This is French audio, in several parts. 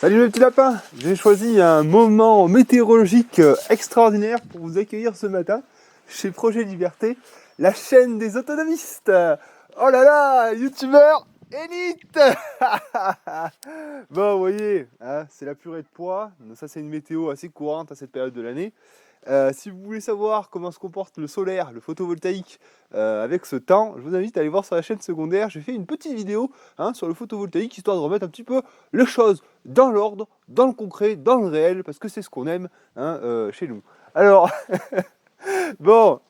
Salut les petits lapins. J'ai choisi un moment météorologique extraordinaire pour vous accueillir ce matin chez Projet Liberté, la chaîne des autonomistes. Oh là là, youtubeur élite. Bon, vous voyez, hein, c'est la purée de pois. Ça, c'est une météo assez courante à cette période de l'année. Si vous voulez savoir comment se comporte le solaire, le photovoltaïque avec ce temps, je vous invite à aller voir sur la chaîne secondaire. J'ai fait une petite vidéo sur le photovoltaïque, histoire de remettre un petit peu les choses dans l'ordre, dans le concret, dans le réel, parce que c'est ce qu'on aime chez nous. Alors, bon,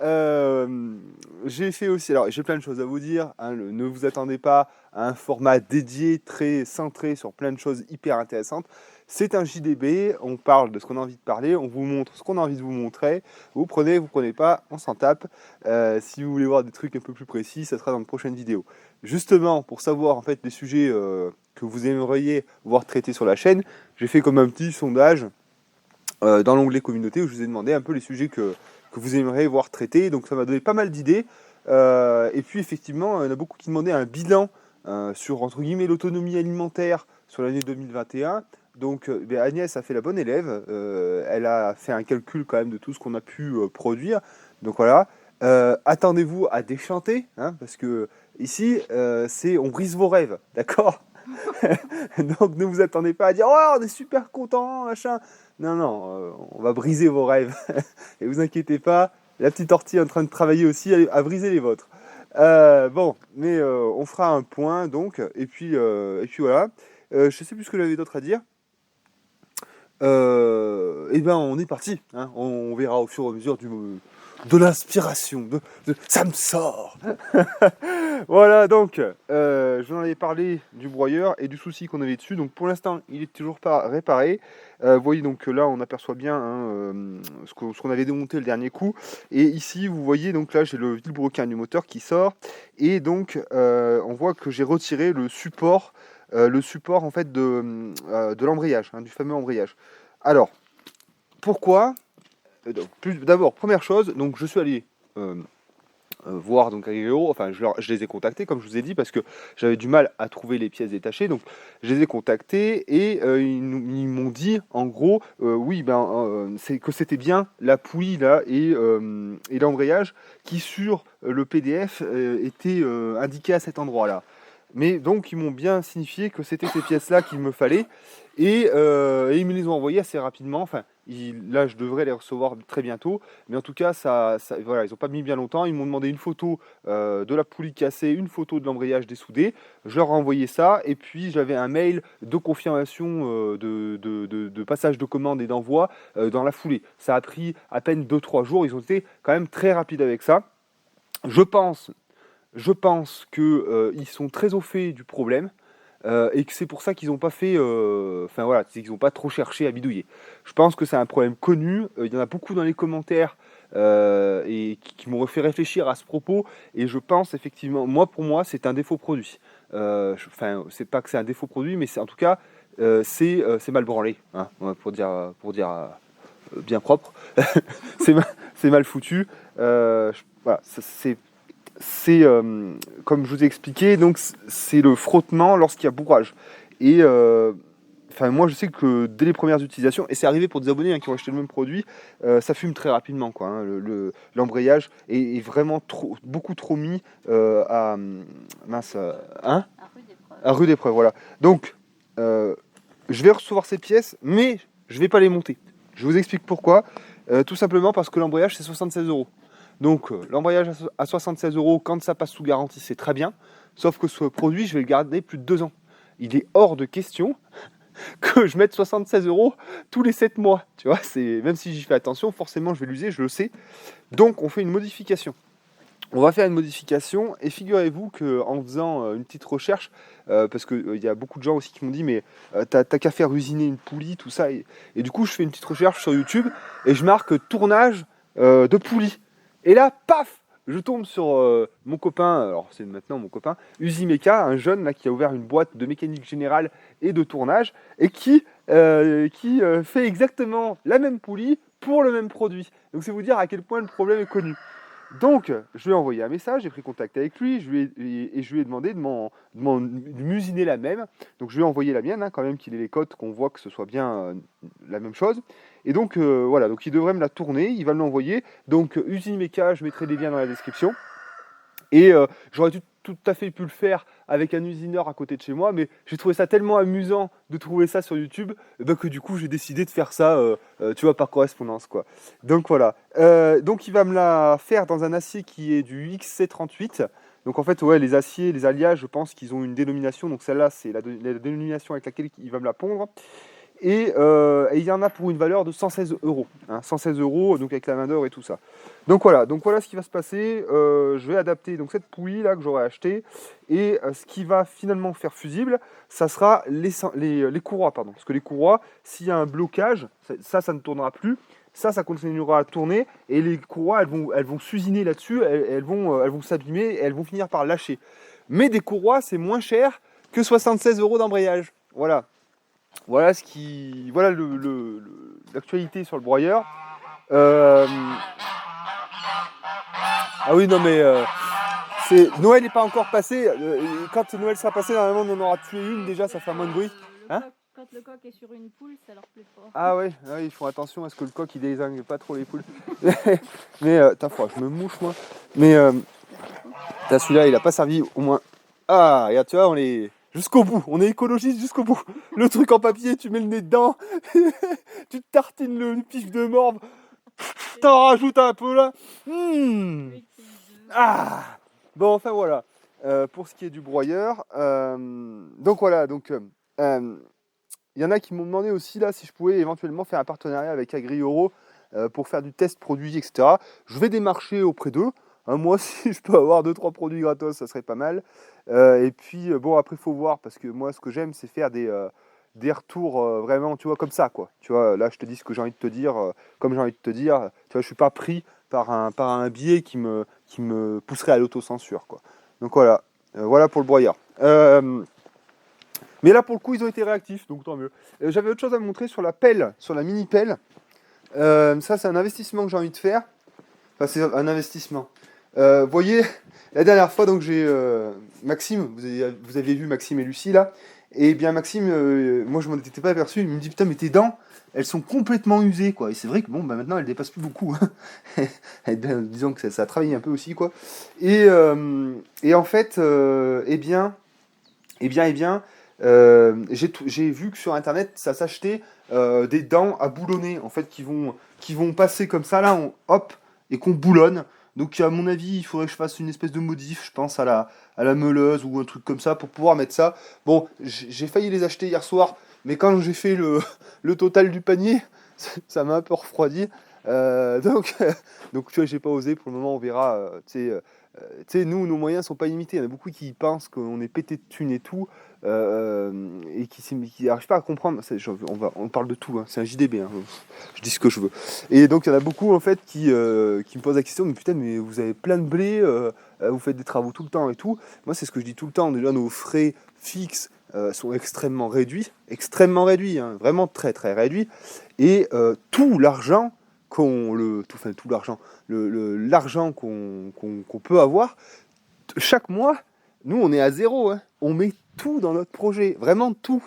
j'ai fait aussi, alors j'ai plein de choses à vous dire, ne vous attendez pas à un format dédié, très centré sur plein de choses hyper intéressantes. C'est un JDB, on parle de ce qu'on a envie de parler, on vous montre ce qu'on a envie de vous montrer. Vous prenez pas, on s'en tape. Si vous voulez voir des trucs un peu plus précis, ça sera dans de prochaines vidéos. Justement, pour savoir en fait les sujets que vous aimeriez voir traités sur la chaîne, j'ai fait comme un petit sondage dans l'onglet communauté où je vous ai demandé un peu les sujets que vous aimeriez voir traités. Donc ça m'a donné pas mal d'idées. Et puis effectivement, il y en a beaucoup qui demandaient un bilan sur entre guillemets l'autonomie alimentaire sur l'année 2021. Donc Agnès a fait la bonne élève, elle a fait un calcul quand même de tout ce qu'on a pu produire. Donc voilà, attendez-vous à déchanter, hein, parce que ici, on brise vos rêves, d'accord? Donc ne vous attendez pas à dire «Oh, on est super content, machin». Non, non, on va briser vos rêves. Et vous inquiétez pas, la petite ortie est en train de travailler aussi à briser les vôtres. Bon, mais on fera un point donc, et puis voilà. Je sais plus ce que j'avais d'autre à dire. Et ben on est parti, hein. On verra au fur et à mesure de l'inspiration, ça me sort. Voilà, donc je vous en avais parlé du broyeur et du souci qu'on avait dessus. Donc pour l'instant il est toujours pas réparé. Vous voyez donc là on aperçoit bien ce qu'on avait démonté le dernier coup. Et ici vous voyez donc là j'ai le vilebrequin du moteur qui sort. Et donc on voit que j'ai retiré le support en fait de l'embrayage, hein, du fameux embrayage. Alors, pourquoi? D'abord, première chose, donc je suis allé voir donc Agréo, enfin je les ai contactés comme je vous ai dit parce que j'avais du mal à trouver les pièces détachées, donc je les ai contactés et ils m'ont dit en gros oui c'est que c'était bien la poulie là et l'embrayage qui sur le PDF était indiqué à cet endroit là. Mais donc ils m'ont bien signifié que c'était ces pièces-là qu'il me fallait et ils me les ont envoyées assez rapidement. Enfin, là je devrais les recevoir très bientôt, mais en tout cas voilà, ils n'ont pas mis bien longtemps. Ils m'ont demandé une photo de la poulie cassée, une photo de l'embrayage dessoudé. Je leur ai envoyé ça et puis j'avais un mail de confirmation de passage de commande et d'envoi dans la foulée. Ça a pris à peine 2-3 jours. Ils ont été quand même très rapides avec ça. Je pense qu'ils sont très au fait du problème et que c'est pour ça qu'ils n'ont pas fait. Enfin voilà, c'est qu'ils n'ont pas trop cherché à bidouiller. Je pense que c'est un problème connu. Il y en a beaucoup dans les commentaires et qui m'ont fait réfléchir à ce propos. Et je pense effectivement, pour moi, c'est un défaut produit. Enfin, c'est pas que c'est un défaut produit, mais c'est en tout cas c'est mal branlé, hein, pour dire bien propre. C'est mal foutu. Voilà, c'est comme je vous ai expliqué, donc c'est le frottement lorsqu'il y a bourrage. Et moi je sais que dès les premières utilisations, et c'est arrivé pour des abonnés qui ont acheté le même produit, ça fume très rapidement quoi, hein. L'embrayage est vraiment beaucoup trop mis à à rude épreuve, voilà. Donc je vais recevoir ces pièces, mais je vais pas les monter. Je vous explique pourquoi. Tout simplement parce que l'embrayage c'est 76 €. Donc l'embrayage à 76 €, quand ça passe sous garantie, c'est très bien. Sauf que ce produit, je vais le garder plus de 2 ans. Il est hors de question que je mette 76 € tous les 7 mois. Tu vois, même si j'y fais attention, forcément je vais l'user, je le sais. Donc on fait une modification. On va faire une modification et figurez-vous qu'en faisant une petite recherche, parce qu'il y a beaucoup de gens aussi qui m'ont dit mais t'as qu'à faire usiner une poulie, tout ça. Et du coup je fais une petite recherche sur YouTube et je marque tournage de poulie. Et là, paf, je tombe sur mon copain, alors c'est maintenant mon copain, Usimeka, un jeune là, qui a ouvert une boîte de mécanique générale et de tournage, et qui fait exactement la même poulie pour le même produit. Donc c'est vous dire à quel point le problème est connu. Donc, je lui ai envoyé un message, j'ai pris contact avec lui, je lui ai demandé de m'usiner la même. Donc, je lui ai envoyé la mienne, hein, quand même qu'il ait les codes, qu'on voit que ce soit bien la même chose. Et donc, voilà, donc il devrait me la tourner, il va me l'envoyer. Donc, usine Mecha, je mettrai les liens dans la description. Et j'aurais tout à fait pu le faire avec un usineur à côté de chez moi, mais j'ai trouvé ça tellement amusant de trouver ça sur YouTube que du coup j'ai décidé de faire ça, tu vois, par correspondance, quoi. Donc voilà. Donc il va me la faire dans un acier qui est du XC38. Donc en fait, ouais, les aciers, les alliages, je pense qu'ils ont une dénomination. Donc celle-là, c'est la dénomination avec laquelle il va me la pondre. Et il y en a pour une valeur de 116 euros. Hein, 116 euros, donc avec la main d'œuvre et tout ça. Donc voilà ce qui va se passer. Je vais adapter donc, cette poulie là que j'aurais achetée. Et ce qui va finalement faire fusible, ça sera les courroies. Pardon. Parce que les courroies, s'il y a un blocage, ça ne tournera plus. Ça continuera à tourner. Et les courroies, elles vont s'usiner là-dessus. Elles vont s'abîmer et elles vont finir par lâcher. Mais des courroies, c'est moins cher que 76 euros d'embrayage. Voilà. Voilà l'actualité sur le broyeur. Ah oui, non mais Noël n'est pas encore passé. Quand Noël sera passé, normalement on en aura tué une déjà, ça fait moins de bruit. Hein? Quand le coq est sur une poule, ça leur plaît pas. Ah ouais, ils font attention à ce que le coq il désingue pas trop les poules. Mais t'as froid, je me mouche moi. Mais celui-là il a pas servi au moins. Ah, regarde, tu vois, on est jusqu'au bout, on est écologiste jusqu'au bout. Le truc en papier, tu mets le nez dedans, tu te tartines le pif de morve, t'en rajoutes un peu là. Ah, bon, enfin voilà. Pour ce qui est du broyeur, donc voilà, il y en a qui m'ont demandé aussi là si je pouvais éventuellement faire un partenariat avec Agri-Euro pour faire du test produit, etc. Je vais démarcher auprès d'eux. Hein, moi, si je peux avoir 2-3 produits gratos, ça serait pas mal. Et puis, bon, après, il faut voir, parce que moi, ce que j'aime, c'est faire des retours vraiment, tu vois, comme ça, quoi. Tu vois, là, je te dis ce que j'ai envie de te dire, comme j'ai envie de te dire. Tu vois, je suis pas pris par un biais qui me pousserait à l'autocensure, quoi. Donc voilà, voilà pour le broyeur. Mais là, pour le coup, ils ont été réactifs, donc tant mieux. J'avais autre chose à vous montrer sur la pelle, sur la mini pelle. Ça, c'est un investissement que j'ai envie de faire. Enfin, c'est un investissement. Vous voyez, la dernière fois, donc j'ai Maxime, vous aviez vu Maxime et Lucie là. Et bien Maxime, moi je m'en étais pas aperçu, il me dit putain mais tes dents, elles sont complètement usées quoi. Et c'est vrai que bon, bah, maintenant elles dépassent plus beaucoup. Disons que ça a travaillé un peu aussi quoi. Et en fait, j'ai vu que sur internet ça s'achetait des dents à boulonner en fait qui vont passer comme ça là, hop, et qu'on boulonne. Donc à mon avis, il faudrait que je fasse une espèce de modif, je pense à la meuleuse ou un truc comme ça pour pouvoir mettre ça. Bon, j'ai failli les acheter hier soir, mais quand j'ai fait le total du panier, ça m'a un peu refroidi. Donc tu vois, j'ai pas osé. Pour le moment, on verra. Tu sais, nous, nos moyens sont pas limités. Il y en a beaucoup qui pensent qu'on est pété de thunes et tout, et qui n'arrivent pas à comprendre. On parle de tout, hein, c'est un JDB, hein, je dis ce que je veux. Et donc, il y en a beaucoup en fait qui me posent la question, mais putain, mais vous avez plein de blé, vous faites des travaux tout le temps et tout. Moi, c'est ce que je dis tout le temps. Déjà, nos frais fixes sont extrêmement réduits, hein, vraiment très très réduits. Et tout l'argent tout l'argent, l'argent qu'on peut avoir, chaque mois, nous on est à zéro, hein. On met tout dans notre projet, vraiment tout,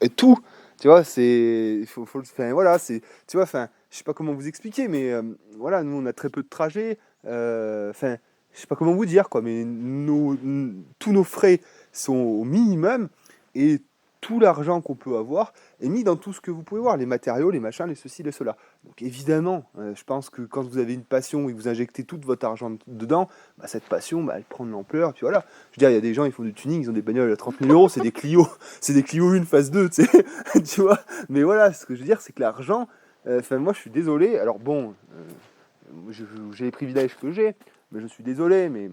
et tout. Tu vois, enfin, voilà, tu vois, enfin, je sais pas comment vous expliquer, mais voilà, nous on a très peu de trajets, enfin, je sais pas comment vous dire quoi, mais tous nos frais sont au minimum et tout l'argent qu'on peut avoir est mis dans tout ce que vous pouvez voir, les matériaux, les machins, les ceci, les cela. Donc évidemment, je pense que quand vous avez une passion et que vous injectez tout votre argent dedans, bah, cette passion, bah, elle prend de l'ampleur. Puis voilà, je veux dire, il y a des gens, ils font du tuning, ils ont des bagnoles à 30 000 euros, c'est des Clio, c'est des Clio 1 phase 2, tu sais, tu vois. Mais voilà, ce que je veux dire, c'est que l'argent, enfin moi je suis désolé, alors bon, j'ai les privilèges que j'ai, mais je suis désolé, mais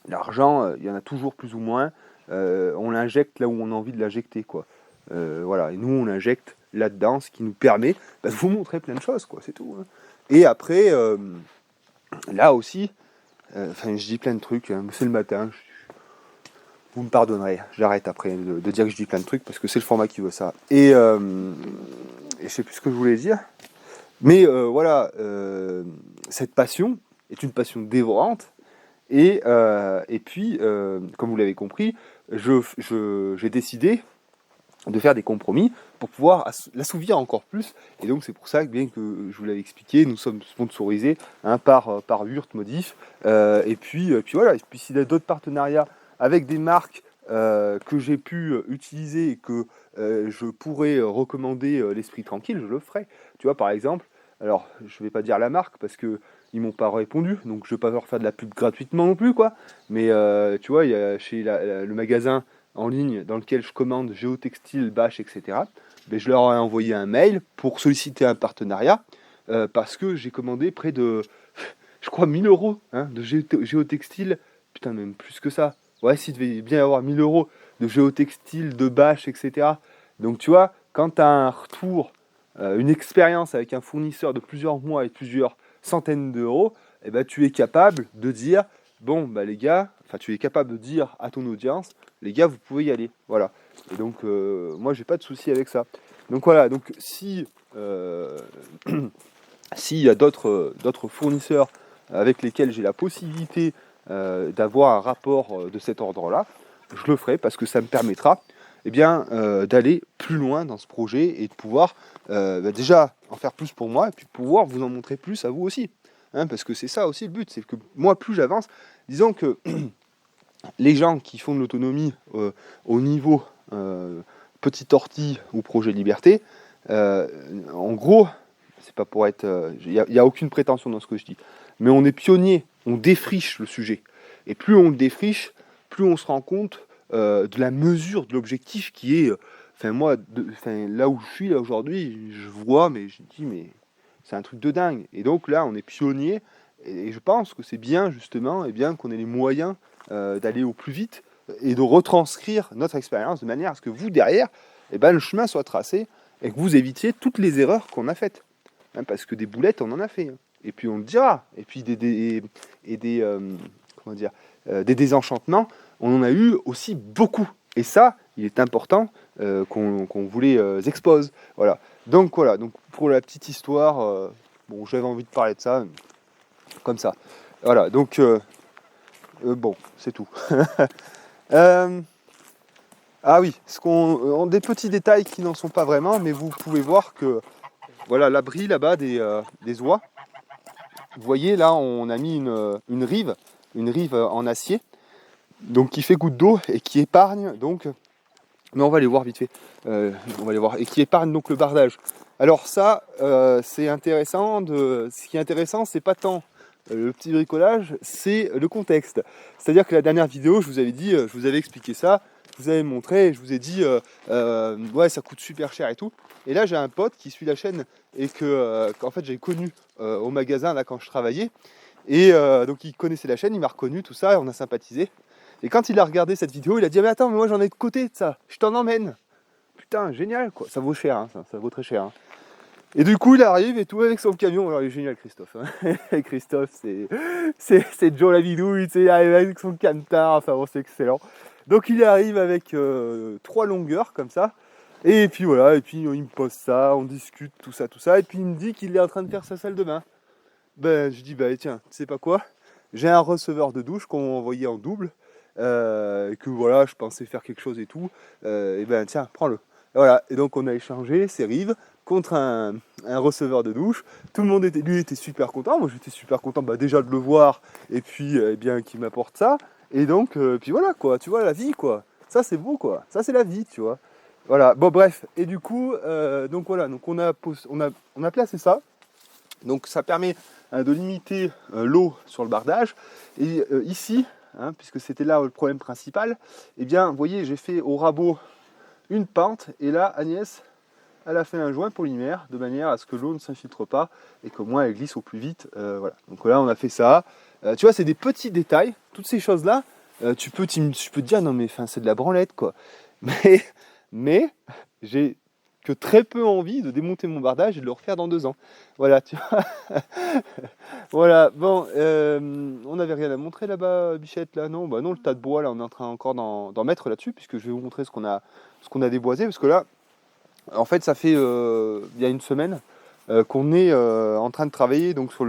l'argent, il y en a toujours plus ou moins. On l'injecte là où on a envie de l'injecter, quoi. Voilà, et nous on l'injecte là-dedans, ce qui nous permet de vous montrer plein de choses, quoi, c'est tout. Hein. Et après, là aussi, enfin je dis plein de trucs, hein, c'est le matin, vous me pardonnerez, j'arrête après de dire que je dis plein de trucs, parce que c'est le format qui veut ça. Et je sais plus ce que je voulais dire, mais voilà, cette passion, est une passion dévorante. Et puis, comme vous l'avez compris, j'ai décidé de faire des compromis pour pouvoir l'assouvir encore plus. Et donc c'est pour ça que, bien que je vous l'avais expliqué, nous sommes sponsorisés par Hurt Modif. Et puis voilà, et puis s'il y a d'autres partenariats avec des marques que j'ai pu utiliser et que je pourrais recommander l'esprit tranquille, je le ferai. Tu vois, par exemple, alors je vais pas dire la marque parce que ils m'ont pas répondu, donc je vais pas leur faire de la pub gratuitement non plus, quoi. Mais tu vois, il y a chez le magasin en ligne dans lequel je commande géotextile, bâche, etc. Ben, je leur ai envoyé un mail pour solliciter un partenariat parce que j'ai commandé près de, je crois, 1000 euros hein, de géotextile. Putain, même plus que ça. Ouais, s'il devait bien y avoir 1000 euros de géotextile, de bâche, etc. Donc tu vois, quand tu as un retour, une expérience avec un fournisseur de plusieurs mois et plusieurs centaines d'euros, eh ben, tu es capable de dire, bon, bah, les gars, enfin tu es capable de dire à ton audience, les gars, vous pouvez y aller. Voilà. Et donc, moi, j'ai pas de souci avec ça. Donc voilà, donc si s'il y a d'autres fournisseurs avec lesquels j'ai la possibilité d'avoir un rapport de cet ordre-là, je le ferai parce que ça me permettra eh bien, d'aller plus loin dans ce projet et de pouvoir déjà en faire plus pour moi et puis pouvoir vous en montrer plus à vous aussi. Hein, parce que c'est ça aussi le but, c'est que moi, plus j'avance, disons que les gens qui font de l'autonomie au niveau petite ortie ou projet liberté, en gros, c'est pas pour être... Il n'y a aucune prétention dans ce que je dis. Mais on est pionnier, on défriche le sujet. Et plus on le défriche, plus on se rend compte de la mesure de l'objectif qui est... Enfin, moi, là où je suis là aujourd'hui, je vois, mais je dis, mais c'est un truc de dingue. Et donc là, on est pionnier. Et je pense que c'est bien, justement, et bien qu'on ait les moyens d'aller au plus vite et de retranscrire notre expérience de manière à ce que vous, derrière, eh ben, le chemin soit tracé et que vous évitiez toutes les erreurs qu'on a faites. Hein, parce que des boulettes, on en a fait. Hein. Et puis on le dira. Et puis comment dire, des désenchantements, on en a eu aussi beaucoup. Et ça, il est important qu'on vous les expose. Voilà. Donc voilà, donc pour la petite histoire, bon, j'avais envie de parler de ça, comme ça. Voilà, donc bon, c'est tout. Ah oui, des petits détails qui n'en sont pas vraiment, mais vous pouvez voir que voilà l'abri là-bas des oies. Vous voyez là, on a mis une rive en acier, donc qui fait goutte d'eau et qui épargne donc. Mais on va aller voir vite fait. On va aller voir et qui épargne donc le bardage. Alors ça, c'est intéressant. Ce qui est intéressant, c'est pas tant le petit bricolage, c'est le contexte. C'est-à-dire que la dernière vidéo, je vous avais dit, je vous avais expliqué ça, je vous avais montré, je vous ai dit, ouais, ça coûte super cher et tout. Et là, j'ai un pote qui suit la chaîne et qu'en fait, j'ai connu au magasin là quand je travaillais. Et donc, il connaissait la chaîne, il m'a reconnu, tout ça, et on a sympathisé. Et quand il a regardé cette vidéo, il a dit, mais attends, mais moi j'en ai de côté de ça, je t'en emmène. Putain, génial quoi, ça vaut cher, hein, ça vaut très cher. Hein. Et du coup, il arrive et tout avec son camion. Alors, il est génial, Christophe. Hein. Christophe, c'est Joe la bidouille, il arrive avec son camtar. Enfin, bon, c'est excellent. Donc, il arrive avec 3 longueurs comme ça. Et puis voilà, et puis il me pose ça, on discute, tout ça, tout ça. Et puis, il me dit qu'il est en train de faire sa salle de bain. Ben, je dis, bah tiens, tu sais pas quoi? J'ai un receveur de douche qu'on m'a envoyé en double. Que voilà, je pensais faire quelque chose et tout. Et ben, tiens, prends-le. Voilà, et donc on a échangé ces rives contre un receveur de douche. Tout le monde lui était super content. Moi j'étais super content déjà de le voir et puis eh bien qu'il m'apporte ça. Et donc puis voilà quoi, tu vois la vie quoi. Ça c'est beau quoi. Ça c'est la vie, tu vois. Voilà. Bon bref. Et du coup donc voilà, donc on a placé ça. Donc ça permet de limiter l'eau sur le bardage. Et ici, hein, puisque c'était là le problème principal, eh bien vous voyez j'ai fait au rabot une pente et là Agnès elle a fait un joint polymère de manière à ce que l'eau ne s'infiltre pas et qu'au moins elle glisse au plus vite. Voilà. Donc là on a fait ça. Tu vois, c'est des petits détails. Toutes ces choses là, tu peux te dire non mais c'est de la branlette quoi. Mais j'ai que très peu envie de démonter mon bardage et de le refaire dans 2 ans. Voilà, tu vois. Voilà, bon, on n'avait rien à montrer là-bas, Bichette, là, non? Bah non, le tas de bois, là, on est en train encore d'en mettre là-dessus, puisque je vais vous montrer ce qu'on a déboisé, parce que là, en fait, ça fait, il y a une semaine, qu'on est en train de travailler donc, sur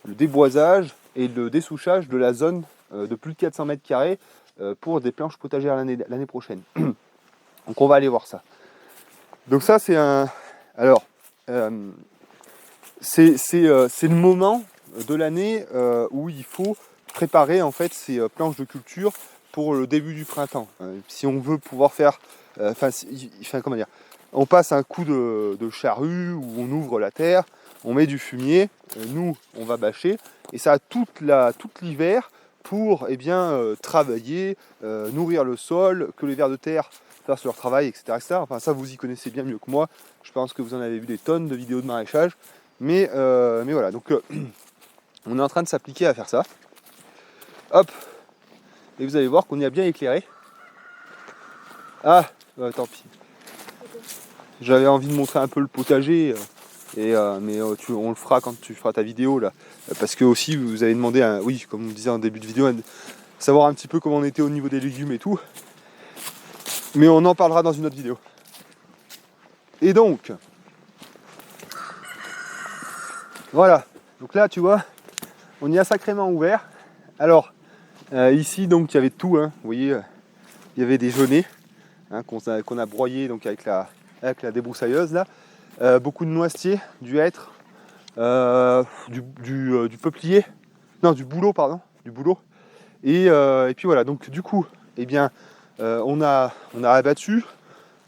le déboisage et le dessouchage de la zone de plus de 400 mètres carrés pour des planches potagères l'année prochaine. Donc on va aller voir ça. Donc ça c'est un... Alors, c'est le moment de l'année où il faut préparer en fait ces planches de culture pour le début du printemps. Si on veut pouvoir faire... comment dire, on passe un coup de charrue où on ouvre la terre, on met du fumier, nous on va bâcher, et ça a tout l'hiver pour travailler, nourrir le sol, que les vers de terre fassent leur travail, etc., etc. Enfin ça vous y connaissez bien mieux que moi, je pense que vous en avez vu des tonnes de vidéos de maraîchage, mais voilà, donc on est en train de s'appliquer à faire ça. Hop, et vous allez voir qu'on y a bien éclairé. Ah, tant pis. J'avais envie de montrer un peu le potager, mais on le fera quand tu feras ta vidéo là. Parce que aussi vous avez demandé, oui, comme on disait en début de vidéo, savoir un petit peu comment on était au niveau des légumes et tout. Mais on en parlera dans une autre vidéo. Et donc, voilà. Donc là, tu vois, on y a sacrément ouvert. Alors, ici, donc, il y avait tout. Hein, vous voyez, il y avait des genêts qu'on a broyés donc, avec la débroussailleuse là. Beaucoup de noisetiers, du hêtre, du peuplier. Non, du bouleau, pardon. Du bouleau. Et puis voilà, donc du coup, on a abattu,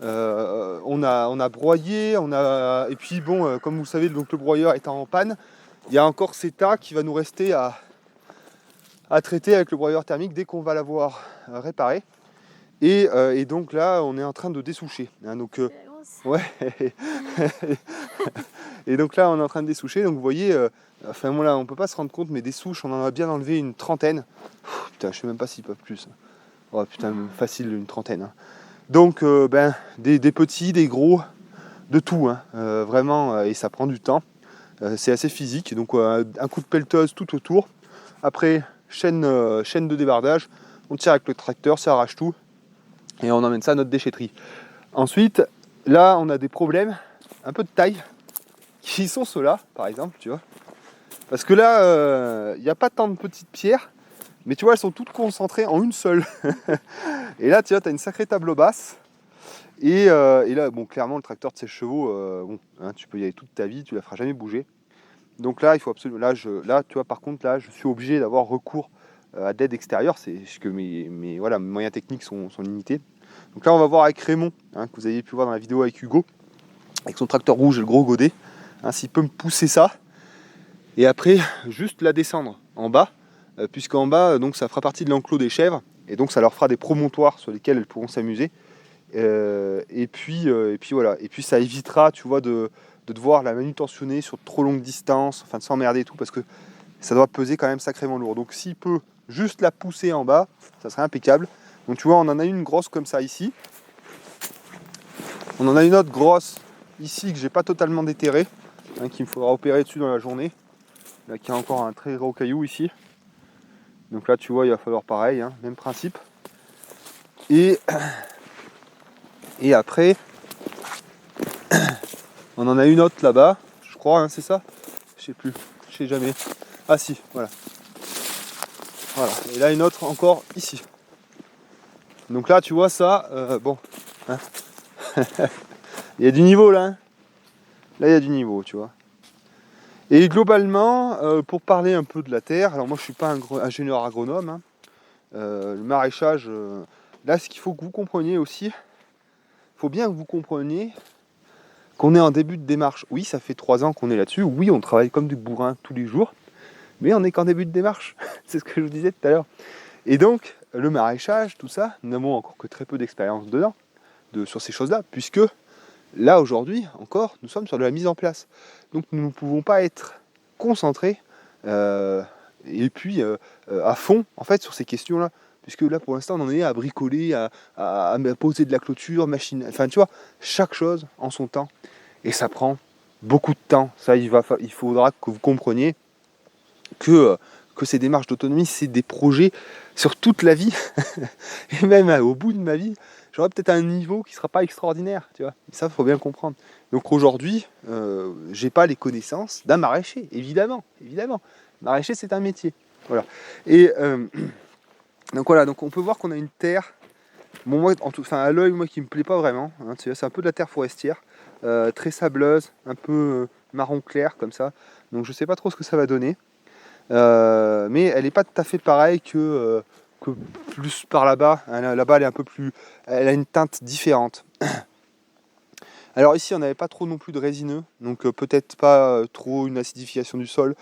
on a broyé, et puis bon, comme vous le savez, donc le broyeur étant en panne, il y a encore ces tas qui va nous rester à traiter avec le broyeur thermique dès qu'on va l'avoir réparé. Et donc là, on est en train de dessoucher. Donc, ouais. Et donc là, on est en train de dessoucher. Donc vous voyez, là, on peut pas se rendre compte, mais des souches, on en a bien enlevé une trentaine. Putain, je sais même pas s'ils peuvent plus. Oh putain, facile une trentaine. Hein. Donc, des petits, des gros, de tout. Hein. Vraiment, et ça prend du temps. C'est assez physique. Donc, un coup de pelleteuse tout autour. Après, chaîne de débardage. On tire avec le tracteur, ça arrache tout. Et on emmène ça à notre déchetterie. Ensuite, là, on a des problèmes, un peu de taille, qui sont ceux-là, par exemple, tu vois. Parce que là, il n'y a pas tant de petites pierres, mais tu vois, elles sont toutes concentrées en une seule. Et là, tu vois, tu as une sacrée table basse. Et là, bon, clairement, le tracteur de 16 chevaux, tu peux y aller toute ta vie, tu la feras jamais bouger. Donc là, il faut absolument. Là, tu vois, par contre, là, je suis obligé d'avoir recours à d'aide extérieure. C'est que mes moyens techniques sont limités. Donc là, on va voir avec Raymond, que vous avez pu voir dans la vidéo avec Hugo, avec son tracteur rouge et le gros godet, s'il peut me pousser ça. Et après, juste la descendre en bas, puisqu'en bas, donc, ça fera partie de l'enclos des chèvres. Et donc, ça leur fera des promontoires sur lesquels elles pourront s'amuser. Et puis voilà. Et puis, ça évitera, tu vois, de devoir la manutentionner sur de trop longues distances, enfin de s'emmerder et tout, parce que ça doit peser quand même sacrément lourd. Donc s'il peut juste la pousser en bas, ça serait impeccable. Donc tu vois, on en a une grosse comme ça ici. On en a une autre grosse ici que j'ai pas totalement déterrée, qu'il me faudra opérer dessus dans la journée. Là, qui a encore un très gros caillou ici. Donc là, tu vois, il va falloir pareil, même principe. Et après, on en a une autre là-bas, je crois, c'est ça? Je sais plus, je sais jamais. Ah si, voilà. Voilà, et là une autre encore ici. Donc là, tu vois ça, bon. Il y a du niveau là. Là, il y a du niveau, tu vois. Et globalement, pour parler un peu de la terre, alors moi je suis pas un ingénieur agronome. Le maraîchage, là ce qu'il faut que vous compreniez aussi, il faut bien que vous compreniez qu'on est en début de démarche. Oui, ça fait 3 ans qu'on est là-dessus. Oui, on travaille comme du bourrin tous les jours. Mais on n'est qu'en début de démarche. C'est ce que je vous disais tout à l'heure. Et donc, le maraîchage, tout ça, nous n'avons encore que très peu d'expérience dedans, sur ces choses-là, puisque là, aujourd'hui, encore, nous sommes sur de la mise en place. Donc, nous ne pouvons pas être concentrés et puis à fond, en fait, sur ces questions-là. Puisque là, pour l'instant, on en est à bricoler, à poser de la clôture, machine... Enfin, tu vois, chaque chose en son temps. Et ça prend beaucoup de temps. Ça, il faudra que vous compreniez que ces démarches d'autonomie, c'est des projets sur toute la vie. Et même au bout de ma vie, j'aurai peut-être un niveau qui ne sera pas extraordinaire, tu vois. Et ça, il faut bien comprendre. Donc aujourd'hui, j'ai pas les connaissances d'un maraîcher, évidemment, évidemment. Maraîcher, c'est un métier. Voilà. Et donc voilà, donc on peut voir qu'on a une terre. Bon, moi, à l'œil, moi, qui me plaît pas vraiment. Hein, c'est un peu de la terre forestière, très sableuse, un peu marron clair comme ça. Donc je sais pas trop ce que ça va donner. Mais elle n'est pas tout à fait pareille que plus par là-bas. Là-bas, elle est un peu plus, elle a une teinte différente. Alors ici, on n'avait pas trop non plus de résineux, donc peut-être pas trop une acidification du sol.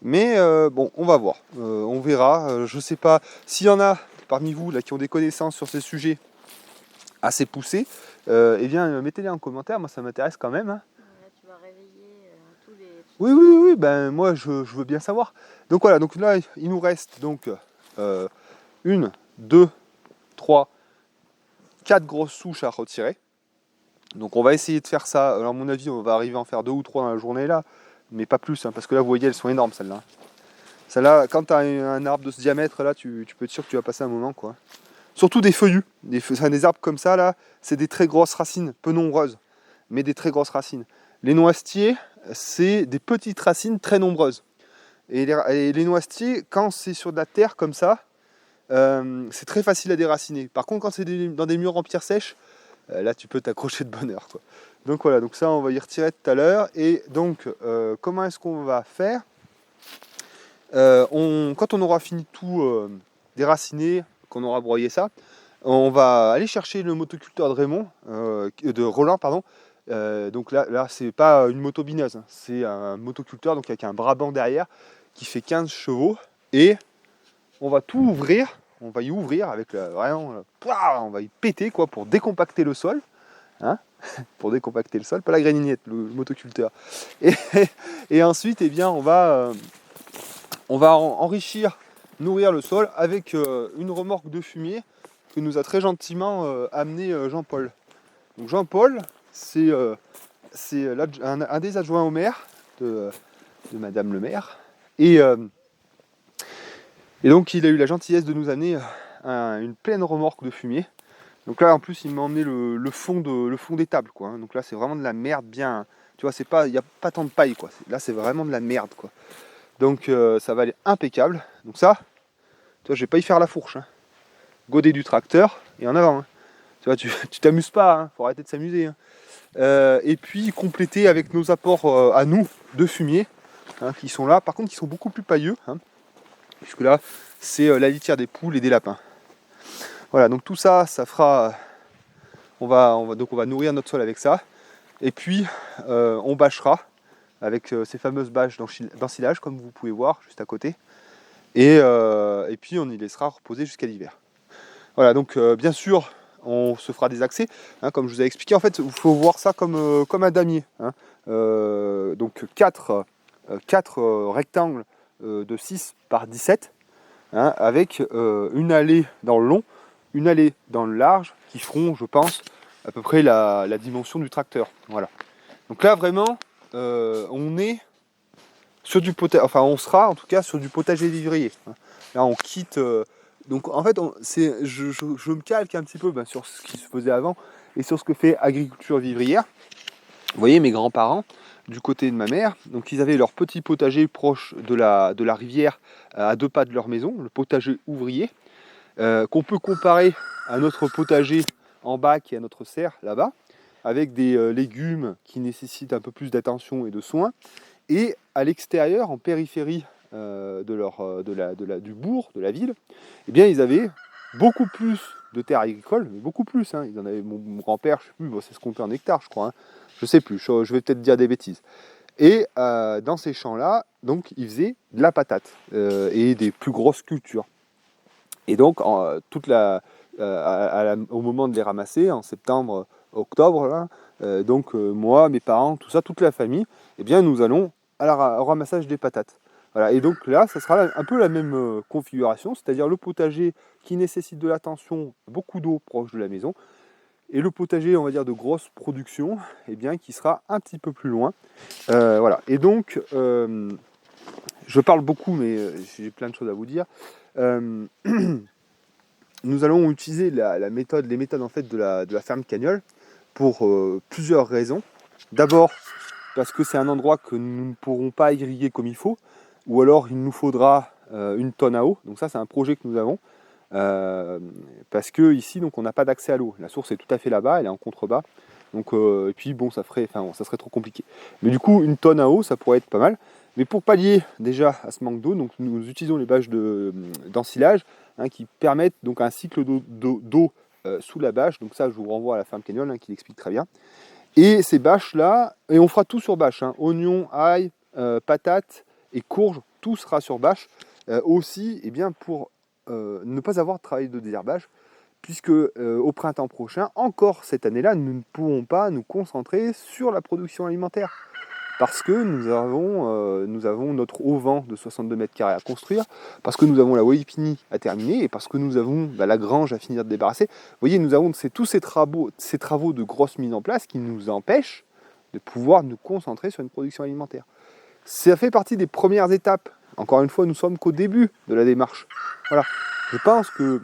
Mais bon, on va voir, on verra. Je sais pas s'il y en a parmi vous là qui ont des connaissances sur ces sujets assez poussées. Eh bien, mettez-les en commentaire. Moi, ça m'intéresse quand même. Hein. Là, tu vas réveiller tous les. Oui, oui, oui, oui, ben moi je veux bien savoir. Donc voilà, donc là il nous reste donc 1, 2, 3, 4 grosses souches à retirer. Donc on va essayer de faire ça. Alors à mon avis, on va arriver à en faire 2 ou 3 dans la journée là, mais pas plus, hein, parce que là vous voyez, elles sont énormes celles-là. Celles-là, quand tu as un arbre de ce diamètre là, tu peux être sûr que tu vas passer un moment quoi. Surtout des feuillus, des arbres comme ça là, c'est des très grosses racines, peu nombreuses, mais des très grosses racines. Les noisetiers, c'est des petites racines très nombreuses. Et les noisetiers, quand c'est sur de la terre comme ça, c'est très facile à déraciner. Par contre, quand c'est dans des murs en pierre sèche, là tu peux t'accrocher de bonne heure. Quoi. Donc voilà, donc ça on va y retirer tout à l'heure. Et donc, comment est-ce qu'on va faire quand on aura fini tout déraciner, qu'on aura broyé ça, on va aller chercher le motoculteur de Roland, pardon. Donc là c'est pas une moto bineuse, hein, c'est un motoculteur donc avec un Brabant derrière qui fait 15 chevaux et on va tout ouvrir, on va y ouvrir avec vraiment, on va y péter quoi pour décompacter le sol, hein, pour décompacter le sol, pas la graninette, le motoculteur. Et ensuite eh bien on va enrichir, nourrir le sol avec une remorque de fumier que nous a très gentiment amené Jean-Paul. Donc Jean-Paul, c'est un des adjoints au maire de Madame le maire. Et donc il a eu la gentillesse de nous amener une pleine remorque de fumier. Donc là en plus il m'a emmené le fond d'étable quoi. Hein. Donc là c'est vraiment de la merde bien. Tu vois, il n'y a pas tant de paille quoi. Là c'est vraiment de la merde quoi. Donc ça va aller impeccable. Donc ça, tu vois, je vais pas y faire la fourche. Hein. Godet du tracteur et en avant. Hein. Tu vois, tu t'amuses pas, hein. Faut arrêter de s'amuser. Hein. Et puis compléter avec nos apports à nous de fumier hein, qui sont là, par contre qui sont beaucoup plus pailleux, hein, puisque là c'est la litière des poules et des lapins. Voilà, donc tout ça, ça fera. On va nourrir notre sol avec ça, et puis on bâchera avec ces fameuses bâches d'ensilage, comme vous pouvez voir juste à côté, et puis on y laissera reposer jusqu'à l'hiver. Voilà, donc bien sûr. On se fera des accès, hein, comme je vous ai expliqué. En fait, il faut voir ça comme un damier. Hein. Donc 4 rectangles de 6 par 17, hein, avec une allée dans le long, une allée dans le large, qui feront, je pense, à peu près la dimension du tracteur. Voilà. Donc là, vraiment, on est sur du potager, enfin, on sera en tout cas sur du potager vivrier. Hein. Là, on quitte. Donc en fait, je me calque un petit peu sur ce qui se faisait avant et sur ce que fait agriculture vivrière. Vous voyez, mes grands-parents, du côté de ma mère, donc ils avaient leur petit potager proche de la rivière, à 2 pas de leur maison, le potager ouvrier, qu'on peut comparer à notre potager en bac et à notre serre là-bas, avec des légumes qui nécessitent un peu plus d'attention et de soins. Et à l'extérieur, en périphérie du bourg, de la ville, eh bien, ils avaient beaucoup plus de terres agricoles, mais beaucoup plus. Hein. Ils en avaient, mon grand-père, je sais plus, c'est ce qu'on fait en hectares, je crois. Hein. Je sais plus, je vais peut-être dire des bêtises. Et dans ces champs-là, donc, ils faisaient de la patate et des plus grosses cultures. Et donc, au moment de les ramasser, en septembre, octobre, là, moi, mes parents, tout ça, toute la famille, eh bien, nous allons au ramassage des patates. Voilà. Et donc là, ça sera un peu la même configuration, c'est-à-dire le potager qui nécessite de l'attention, beaucoup d'eau proche de la maison, et le potager, on va dire, de grosse production, eh bien, qui sera un petit peu plus loin. Voilà. Et donc, je parle beaucoup, mais j'ai plein de choses à vous dire. nous allons utiliser les méthodes en fait de la ferme Cagnole pour plusieurs raisons. D'abord, parce que c'est un endroit que nous ne pourrons pas irriguer comme il faut, ou alors il nous faudra une tonne à eau. Donc ça, c'est un projet que nous avons. Parce que ici, donc, on n'a pas d'accès à l'eau. La source est tout à fait là-bas, elle est en contrebas. Donc, et puis bon, ça serait trop compliqué. Mais du coup, une tonne à eau, ça pourrait être pas mal. Mais pour pallier déjà à ce manque d'eau, donc nous utilisons les bâches d'ensilage qui permettent donc un cycle d'eau sous la bâche. Donc ça, je vous renvoie à la ferme Cagnole qui l'explique très bien. Et ces bâches-là, et on fera tout sur bâche, oignons, ail, patates et courges, tout sera sur bâche. Aussi, eh bien, pour ne pas avoir de travail de désherbage, puisque au printemps prochain, encore cette année-là, nous ne pourrons pas nous concentrer sur la production alimentaire. Parce que nous avons notre auvent de 62 mètres carrés à construire, parce que nous avons la Waypini à terminer, et parce que nous avons la grange à finir de débarrasser. Vous voyez, nous avons tous ces travaux de grosse mise en place qui nous empêchent de pouvoir nous concentrer sur une production alimentaire. Ça fait partie des premières étapes. Encore une fois, nous sommes qu'au début de la démarche. Voilà. Je pense que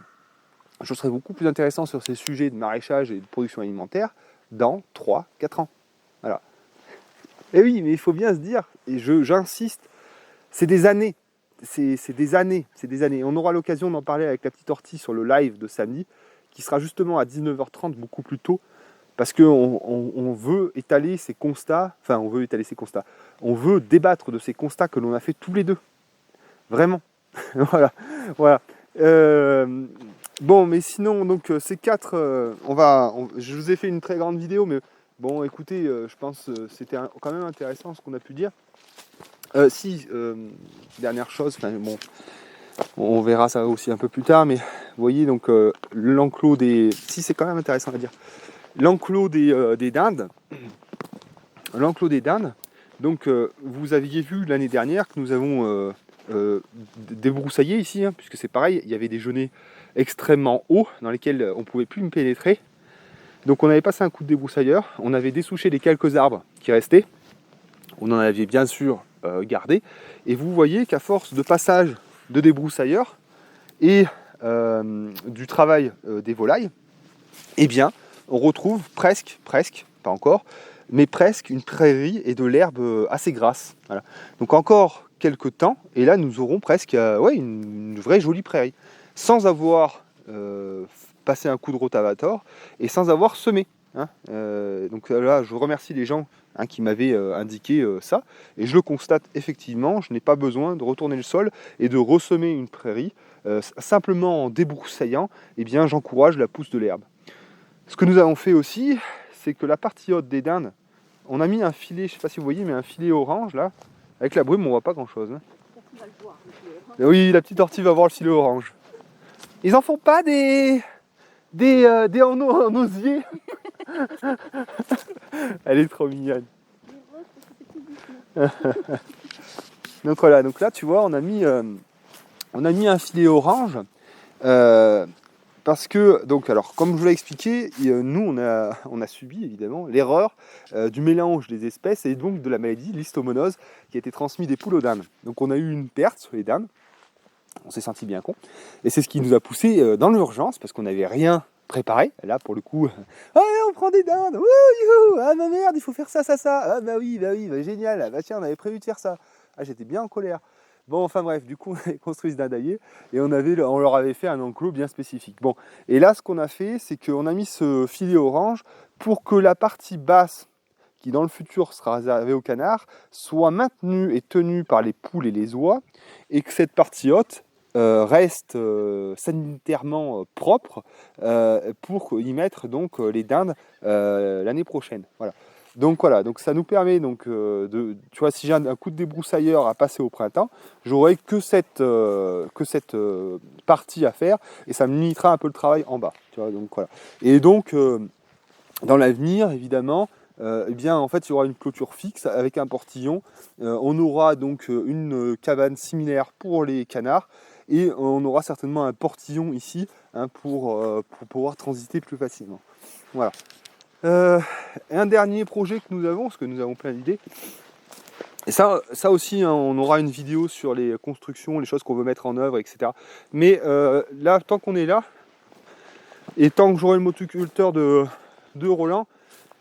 je serai beaucoup plus intéressant sur ces sujets de maraîchage et de production alimentaire dans 3-4 ans. Voilà. Et oui, mais il faut bien se dire, et j'insiste, c'est des années. C'est des années. On aura l'occasion d'en parler avec la petite ortie sur le live de samedi, qui sera justement à 19h30, beaucoup plus tôt, parce qu'on veut étaler ces constats, on veut débattre de ces constats que l'on a fait tous les deux. Vraiment. voilà. Bon, mais sinon, donc ces 4, je vous ai fait une très grande vidéo, mais bon, écoutez, je pense que c'était quand même intéressant ce qu'on a pu dire. Dernière chose, bon, on verra ça aussi un peu plus tard, mais vous voyez, donc l'enclos des... Si, c'est quand même intéressant à dire. L'enclos des dindes. L'enclos des dindes. Donc, vous aviez vu l'année dernière que nous avons débroussaillé ici, puisque c'est pareil, il y avait des genêts extrêmement hauts dans lesquels on ne pouvait plus me pénétrer. Donc, on avait passé un coup de débroussailleur, on avait dessouché les quelques arbres qui restaient. On en avait bien sûr gardé. Et vous voyez qu'à force de passage de débroussailleur et du travail des volailles, eh bien, on retrouve presque, pas encore, mais presque une prairie et de l'herbe assez grasse. Voilà. Donc encore quelques temps, et là nous aurons presque une vraie jolie prairie, sans avoir passé un coup de rotavator et sans avoir semé. Donc là, je remercie les gens qui m'avaient indiqué ça, et je le constate effectivement, je n'ai pas besoin de retourner le sol et de ressemer une prairie, simplement en débroussaillant, eh bien j'encourage la pousse de l'herbe. Ce que nous avons fait aussi, c'est que la partie haute des dindes, on a mis un filet, je ne sais pas si vous voyez, mais un filet orange là. Avec la brume, on voit pas grand chose. Oui, la petite ortie va voir le filet orange. Ils en font pas des en osier. Elle est trop mignonne. Donc voilà, donc là tu vois, on a mis un filet orange. Parce que, donc, alors, comme je vous l'ai expliqué, nous, on a subi, évidemment, l'erreur du mélange des espèces et donc de la maladie, l'histomonose, qui a été transmise des poules aux dames. Donc, on a eu une perte sur les dames, on s'est senti bien con, et c'est ce qui nous a poussé dans l'urgence, parce qu'on n'avait rien préparé. Là, pour le coup, on prend des dindes, ah ma merde, il faut faire ça, ah bah oui, génial, bah tiens, on avait prévu de faire ça. Ah, j'étais bien en colère. Bon, enfin bref, du coup, on avait construit ce dindailler et on leur avait fait un enclos bien spécifique. Bon, et là, ce qu'on a fait, c'est qu'on a mis ce filet orange pour que la partie basse, qui dans le futur sera réservée aux canards, soit maintenue et tenue par les poules et les oies, et que cette partie haute reste sanitairement propre pour y mettre donc les dindes l'année prochaine. Voilà. Donc voilà, donc ça nous permet donc tu vois, si j'ai un coup de débroussailleur à passer au printemps, j'aurai que cette partie à faire et ça me limitera un peu le travail en bas. Tu vois, donc voilà. Et donc dans l'avenir, évidemment, eh bien en fait il y aura une clôture fixe avec un portillon. On aura donc une cabane similaire pour les canards et on aura certainement un portillon ici pour pouvoir transiter plus facilement. Voilà. Un dernier projet que nous avons, parce que nous avons plein d'idées, et ça aussi, on aura une vidéo sur les constructions, les choses qu'on veut mettre en œuvre, etc. Mais là, tant qu'on est là, Et tant que j'aurai le motoculteur de Roland,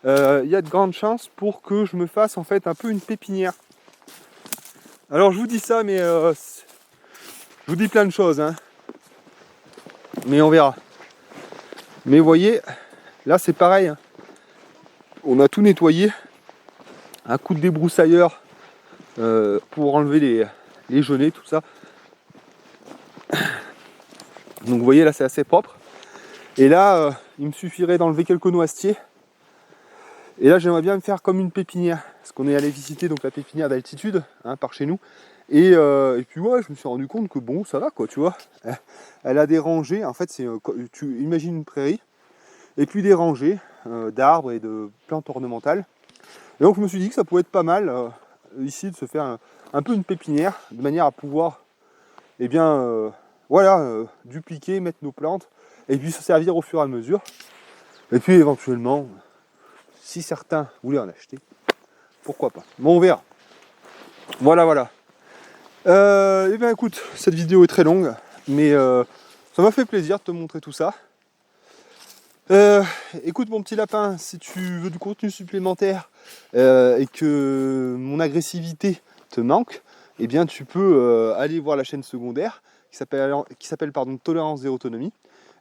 il y a de grandes chances pour que je me fasse en fait un peu une pépinière. Alors je vous dis ça, mais je vous dis plein de choses, hein. Mais on verra. Mais vous voyez, là c'est pareil, hein. On a tout nettoyé, un coup de débroussailleur pour enlever les genêts, tout ça. Donc vous voyez là c'est assez propre. Et là il me suffirait d'enlever quelques noisetiers. Et là j'aimerais bien me faire comme une pépinière. Parce qu'on est allé visiter donc la pépinière d'altitude, hein, par chez nous. Et puis ouais, je me suis rendu compte que bon, ça va quoi, tu vois. Elle a des rangées, en fait tu imagines une prairie. Et puis des rangées d'arbres et de plantes ornementales. Et donc je me suis dit que ça pouvait être pas mal ici de se faire un peu une pépinière, de manière à pouvoir dupliquer, mettre nos plantes, et puis se servir au fur et à mesure. Et puis éventuellement, si certains voulaient en acheter, pourquoi pas. Bon, on verra. Voilà. Et bien écoute, cette vidéo est très longue, mais ça m'a fait plaisir de te montrer tout ça. Écoute mon petit lapin, si tu veux du contenu supplémentaire et que mon agressivité te manque, eh bien tu peux aller voir la chaîne secondaire qui s'appelle Tolérance Zéro Autonomie.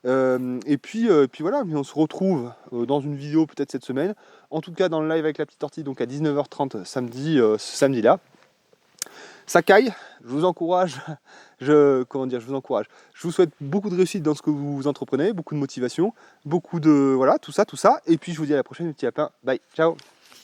Et puis voilà, mais on se retrouve dans une vidéo peut-être cette semaine. En tout cas dans le live avec la petite tortille, donc à 19h30 samedi, ce samedi-là. Ça caille, je vous encourage, je vous souhaite beaucoup de réussite dans ce que vous entreprenez, beaucoup de motivation, beaucoup de, voilà, tout ça, et puis je vous dis à la prochaine, les petits lapins, bye, ciao.